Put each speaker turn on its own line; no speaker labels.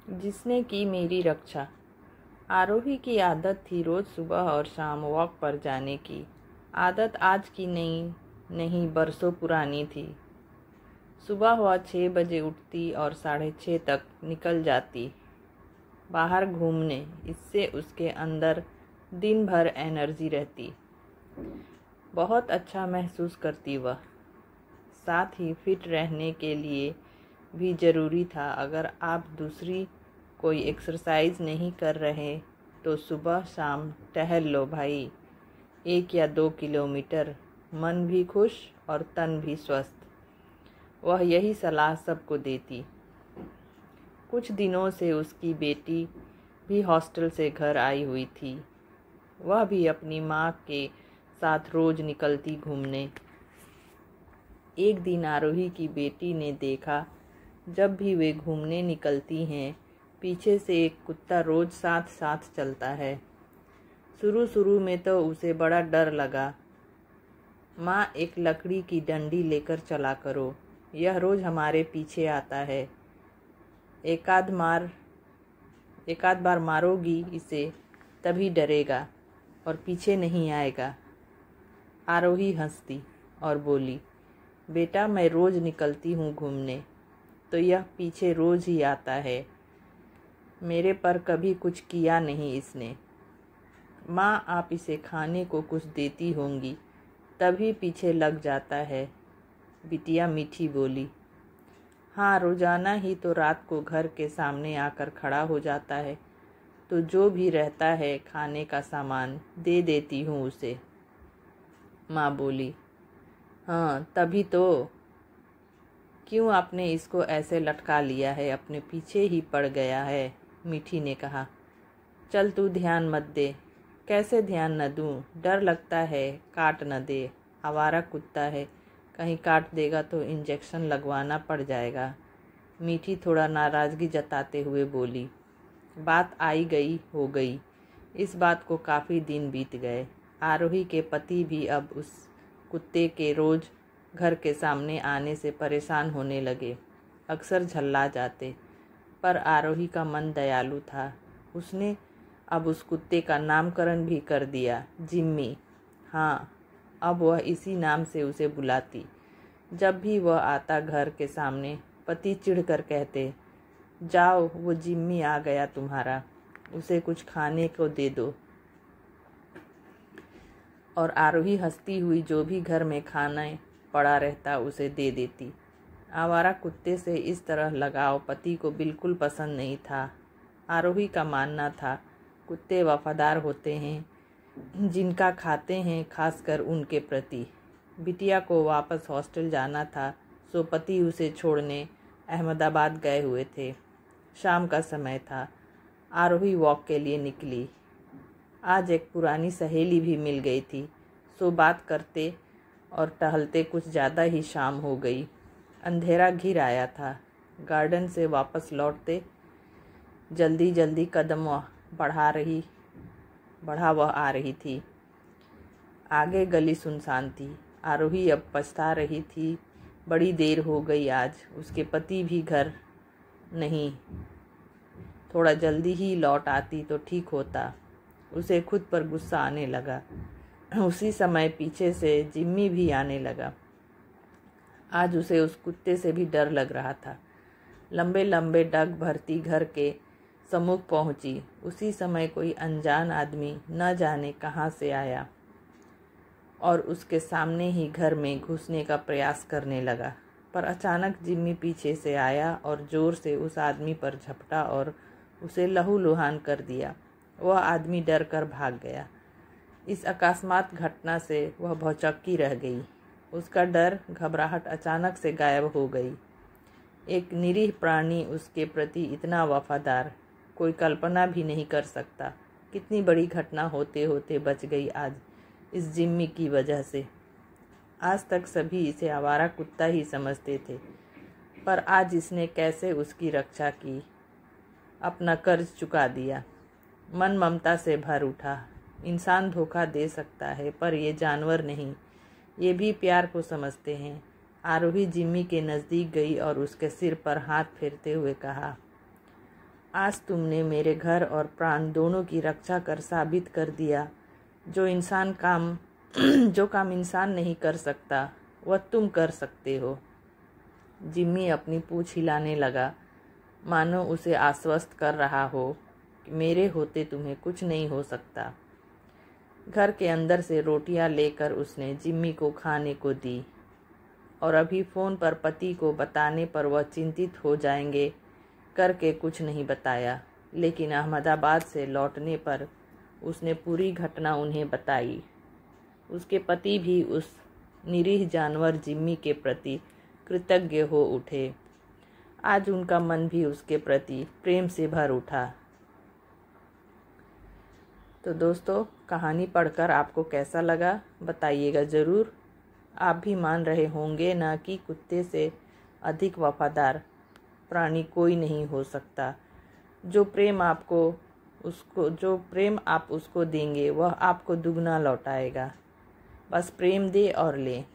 जिसने की मेरी रक्षा। आरोही की आदत थी रोज़ सुबह और शाम वॉक पर जाने की। आदत आज की नहीं बरसों पुरानी थी। सुबह हुआ 6 बजे उठती और 6:30 तक निकल जाती बाहर घूमने। इससे उसके अंदर दिन भर एनर्जी रहती। बहुत अच्छा महसूस करती वह। साथ ही फिट रहने के लिए भी ज़रूरी था। अगर आप दूसरी कोई एक्सरसाइज नहीं कर रहे तो सुबह शाम टहल लो भाई, 1 या 2 किलोमीटर। मन भी खुश और तन भी स्वस्थ। वह यही सलाह सबको देती। कुछ दिनों से उसकी बेटी भी हॉस्टल से घर आई हुई थी। वह भी अपनी माँ के साथ रोज निकलती घूमने। एक दिन आरोही की बेटी ने देखा, जब भी वे घूमने निकलती हैं पीछे से एक कुत्ता रोज साथ साथ चलता है। शुरू में तो उसे बड़ा डर लगा। माँ, एक लकड़ी की डंडी लेकर चला करो, यह रोज हमारे पीछे आता है। एकाध बार मारोगी इसे तभी डरेगा और पीछे नहीं आएगा। आरोही हंसती और बोली, बेटा मैं रोज निकलती हूँ घूमने, तो यह पीछे रोज ही आता है। मेरे पर कभी कुछ किया नहीं इसने। माँ, आप इसे खाने को कुछ देती होंगी तभी पीछे लग जाता है। बिटिया मीठी बोली। हाँ, रोजाना ही तो रात को घर के सामने आकर खड़ा हो जाता है, तो जो भी रहता है खाने का सामान दे देती हूँ उसे। माँ बोली। हाँ तभी तो। क्यों आपने इसको ऐसे लटका लिया है, अपने पीछे ही पड़ गया है। मीठी ने कहा। चल तू ध्यान मत दे। कैसे ध्यान न दूँ, डर लगता है काट न दे। आवारा कुत्ता है, कहीं काट देगा तो इंजेक्शन लगवाना पड़ जाएगा। मीठी थोड़ा नाराज़गी जताते हुए बोली। बात आई गई हो गई। इस बात को काफ़ी दिन बीत गए। आरोही के पति भी अब उस कुत्ते के रोज़ घर के सामने आने से परेशान होने लगे। अक्सर झल्ला जाते, पर आरोही का मन दयालु था। उसने अब उस कुत्ते का नामकरण भी कर दिया, जिम्मी। हाँ, अब वह इसी नाम से उसे बुलाती। जब भी वह आता घर के सामने, पति चिढ़कर कहते, जाओ वो जिम्मी आ गया तुम्हारा, उसे कुछ खाने को दे दो। और आरोही हंसती हुई जो भी घर में खाना पड़ा रहता उसे दे देती। आवारा कुत्ते से इस तरह लगाव पति को बिल्कुल पसंद नहीं था। आरोही का मानना था कुत्ते वफादार होते हैं जिनका खाते हैं, खासकर उनके प्रति। बिटिया को वापस हॉस्टल जाना था, सो पति उसे छोड़ने अहमदाबाद गए हुए थे। शाम का समय था। आरोही वॉक के लिए निकली। आज एक पुरानी सहेली भी मिल गई थी, सो बात करते और टहलते कुछ ज़्यादा ही शाम हो गई। अंधेरा घिर आया था। गार्डन से वापस लौटते जल्दी जल्दी कदम बढ़ा वह आ रही थी। आगे गली सुनसान थी। आरोही अब पछता रही थी, बड़ी देर हो गई आज। उसके पति भी घर नहीं, थोड़ा जल्दी ही लौट आती तो ठीक होता। उसे खुद पर गुस्सा आने लगा। उसी समय पीछे से जिम्मी भी आने लगा। आज उसे उस कुत्ते से भी डर लग रहा था। लंबे लंबे डग भरती घर के सम्मुख पहुंची। उसी समय कोई अनजान आदमी न जाने कहाँ से आया और उसके सामने ही घर में घुसने का प्रयास करने लगा। पर अचानक जिम्मी पीछे से आया और जोर से उस आदमी पर झपटा और उसे लहूलुहान कर दिया। वह आदमी डर कर भाग गया। इस अकस्मात घटना से वह भौचक्की रह गई। उसका डर, घबराहट अचानक से गायब हो गई। एक निरीह प्राणी उसके प्रति इतना वफादार, कोई कल्पना भी नहीं कर सकता। कितनी बड़ी घटना होते होते बच गई आज इस जिम्मी की वजह से। आज तक सभी इसे आवारा कुत्ता ही समझते थे, पर आज इसने कैसे उसकी रक्षा की, अपना कर्ज चुका दिया। मन ममता से भर उठा। इंसान धोखा दे सकता है, पर ये जानवर नहीं, ये भी प्यार को समझते हैं। आरोही जिम्मी के नज़दीक गई और उसके सिर पर हाथ फेरते हुए कहा, आज तुमने मेरे घर और प्राण दोनों की रक्षा कर साबित कर दिया। जो काम इंसान नहीं कर सकता वह तुम कर सकते हो। जिम्मी अपनी पूंछ हिलाने लगा, मानो उसे आश्वस्त कर रहा हो कि मेरे होते तुम्हें कुछ नहीं हो सकता। घर के अंदर से रोटियां लेकर उसने जिम्मी को खाने को दी और अभी फ़ोन पर पति को बताने पर वह चिंतित हो जाएंगे करके कुछ नहीं बताया, लेकिन अहमदाबाद से लौटने पर उसने पूरी घटना उन्हें बताई। उसके पति भी उस निरीह जानवर जिम्मी के प्रति कृतज्ञ हो उठे। आज उनका मन भी उसके प्रति प्रेम से भर उठा। तो दोस्तों, कहानी पढ़कर आपको कैसा लगा बताइएगा ज़रूर। आप भी मान रहे होंगे ना कि कुत्ते से अधिक वफादार प्राणी कोई नहीं हो सकता। जो प्रेम आप उसको देंगे वह आपको दुगना लौटाएगा। बस प्रेम दे और ले।